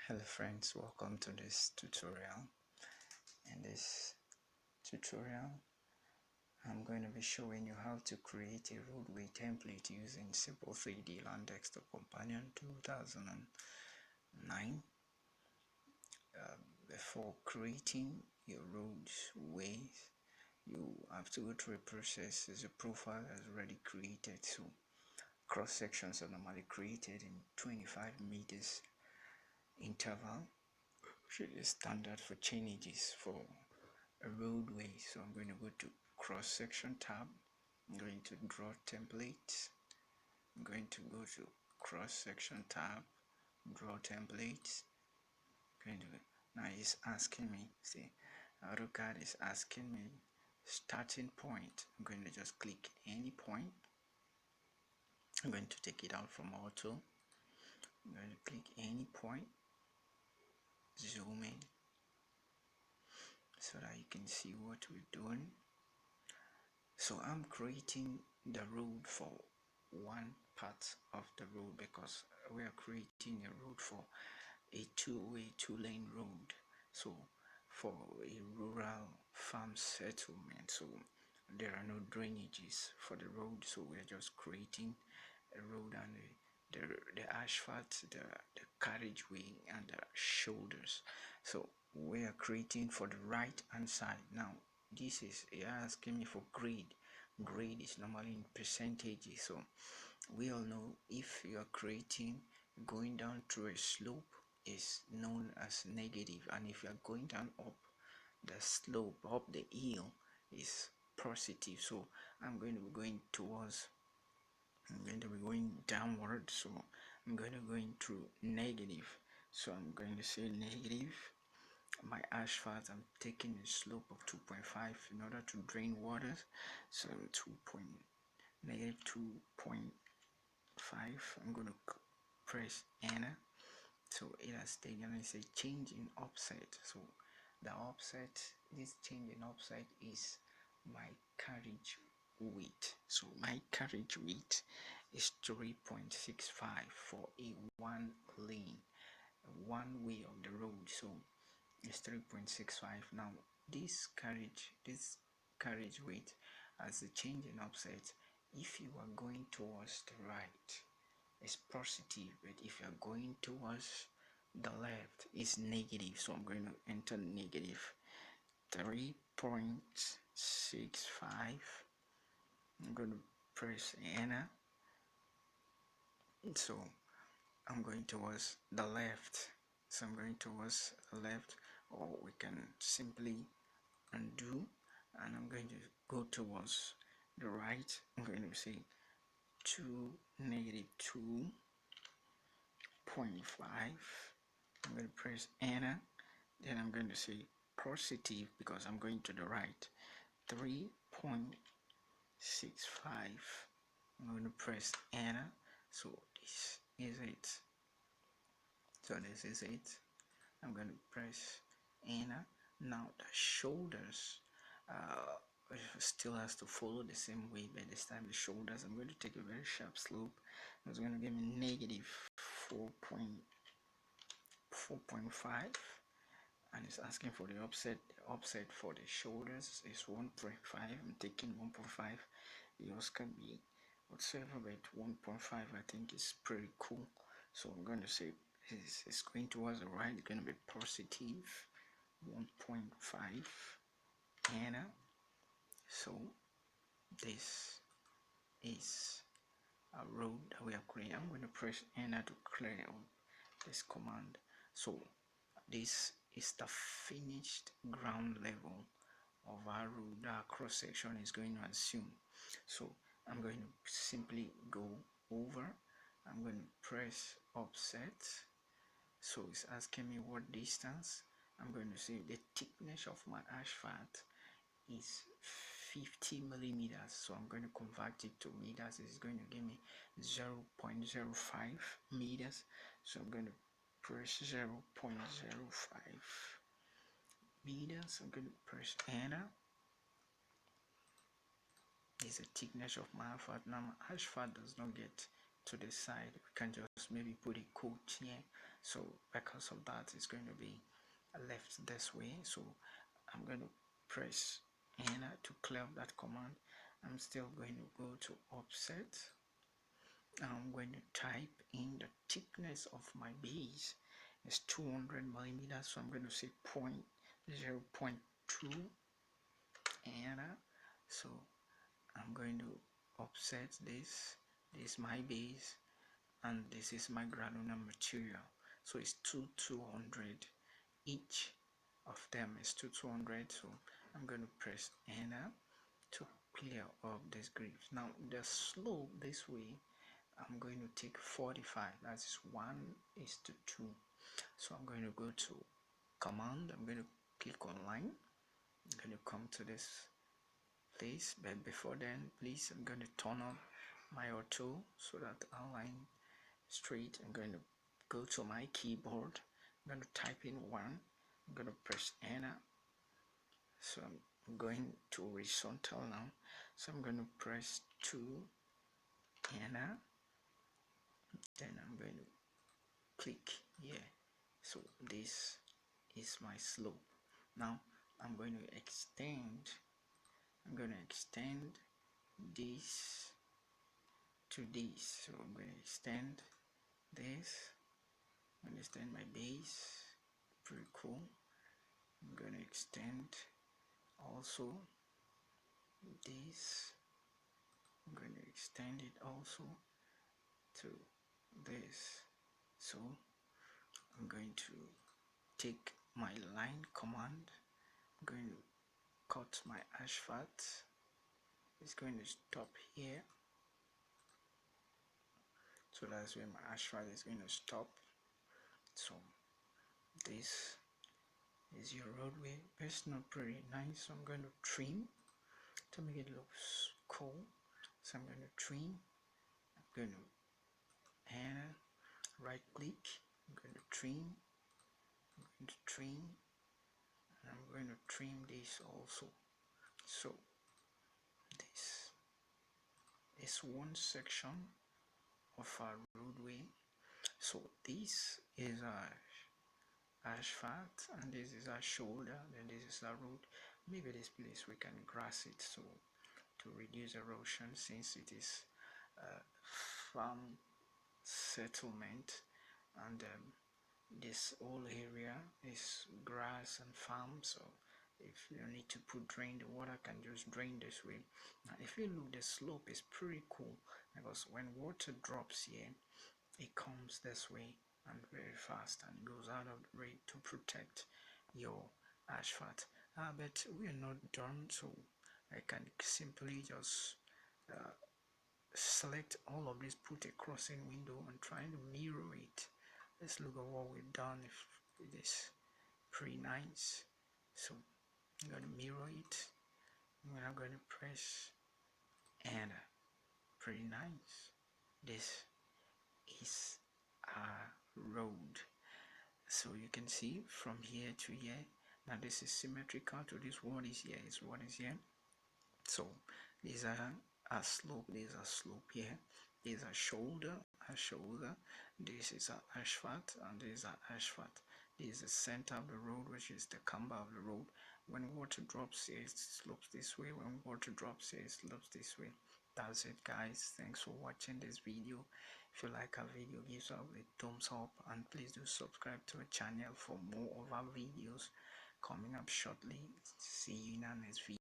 Hello friends, welcome to this tutorial. In this tutorial, I'm going to be showing you how to create a roadway template using Simple 3D Land Desktop Companion 2009. Before creating your roadways, you have to go through a process. As a profile is already created, so cross sections are normally created in 25 meters interval, which is standard for chainages for a roadway. So I'm going to go to cross section tab. I'm going to draw template. I'm going to go to cross section tab, draw templates. Now it's asking me, see, AutoCAD is asking me starting point. I'm going to just click any point. I'm going to take it out from auto. I'm going to click any point, zoom in so that you can see what we're doing. So I'm creating the road for one part of the road because we are creating a road for a two-way, two-lane road. So for a rural farm settlement, so there are no drainages for the road, so we're just creating a road and the asphalt, the carriageway and the shoulders. So we are creating for the right hand side. Now this is asking me for grade. Grade is normally in percentages, so we all know if you are creating going down through a slope is known as negative, and if you are going down up the slope, up the hill, is positive. So I'm going to be going downward, so I'm going to go into negative. So I'm going to say negative. My asphalt, I'm taking a slope of 2.5 in order to drain water, so negative 2.5. I'm going to press enter. So it has taken, and say change in offset. So the offset, this change in offset is my carriage weight. So my carriage weight is 3.65 for a one lane, one way of the road. So it's 3.65. Now this carriage weight as a change in offset, if you are going towards the right, it's positive, but if you are going towards the left, it's negative. So I'm going to enter negative 3.65. I'm going to press enter. So I'm going towards the left. So I'm going towards the left, or we can simply undo, and I'm going to go towards the right. I'm going to say negative 2.5. I'm going to press enter. Then I'm going to say positive because I'm going to the right, 3.65. I'm going to press enter. So this is it. I'm going to press enter. Now the shoulders still has to follow the same way, but this time the shoulders, I'm going to take a very sharp slope. It's going to give me negative 4.5, and it's asking for the offset. The offset for the shoulders is 1.5. I'm taking 1.5. Yours can be whatsoever, but 1.5 I think is pretty cool. So I'm going to say it's going towards the right. It's going to be positive 1.5 enter. So this is a road that we are creating. I'm going to press enter to clear up this command. So this is the finished ground level of our road our cross section is going to assume. So I'm going to simply go over. I'm going to press offset. So it's asking me what distance. I'm going to say the thickness of my asphalt is 50 millimeters. So I'm going to convert it to meters. It's going to give me 0.05 meters. So I'm going to press 0.05 meters. I'm going to press enter. Is the thickness of my asphalt. Now my asphalt does not get to the side. We can just maybe put a quote here so because of that it's going to be left this way. So I'm going to press enter to clear up that command. I'm still going to go to offset. I'm going to type in the thickness of my base is 200 millimeters, so I'm going to say 0.2 enter. So I'm going to offset this. This is my base and this is my granular material, so it's 200 each of them is 200. So I'm going to press enter to clear up this grid. Now the slope this way, I'm going to take 45, that's 1:2. So I'm going to go to command, I'm going to click on line, I'm going to come to this place, but before then please I'm going to turn on my auto so that I'll line straight. I'm going to go to my keyboard, I'm going to type in 1, I'm going to press enter. So I'm going to horizontal now, so I'm going to press 2 enter, then I'm going to click here. So this is my slope. Now I'm going to extend this to this. So I'm going to extend this, extend my base, pretty cool. I'm going to extend also this, I'm going to extend it also to this. So I'm going to take my line command, I'm going to cut my asphalt, it's going to stop here, so that's where my asphalt is going to stop. So this is your roadway, but it's not pretty nice, so I'm going to trim to make it look cool. So I'm going to trim, I'm going to enter, right click, I'm going to trim, I'm going to trim, and I'm going to trim this also. So this is one section of our roadway. So this is our asphalt and this is our shoulder, then this is our road. Maybe this place we can grass it so to reduce erosion, since it is farm settlement, and this whole area is grass and farm, so if you need to put drain, the water can just drain this way. Now if you look, the slope is pretty cool because when water drops here, it comes this way and very fast and goes out of the way to protect your asphalt. But we are not done, so I can simply just select all of this, put a crossing window and try to mirror it. Let's look at what we've done. If it is pretty nice, so I'm going to mirror it, and I'm going to press enter. Pretty nice. This is a road, so you can see from here to here. Now this is symmetrical to this. What is here is what is here. So these are a slope, there's a slope here, there's a shoulder, this is an asphalt, and this is an asphalt. This is the center of the road, which is the camber of the road. When water drops here, it slopes this way. When water drops here, it slopes this way. That's it, guys. Thanks for watching this video. If you like our video, give us a thumbs up, and please do subscribe to our channel for more of our videos coming up shortly. See you in our next video.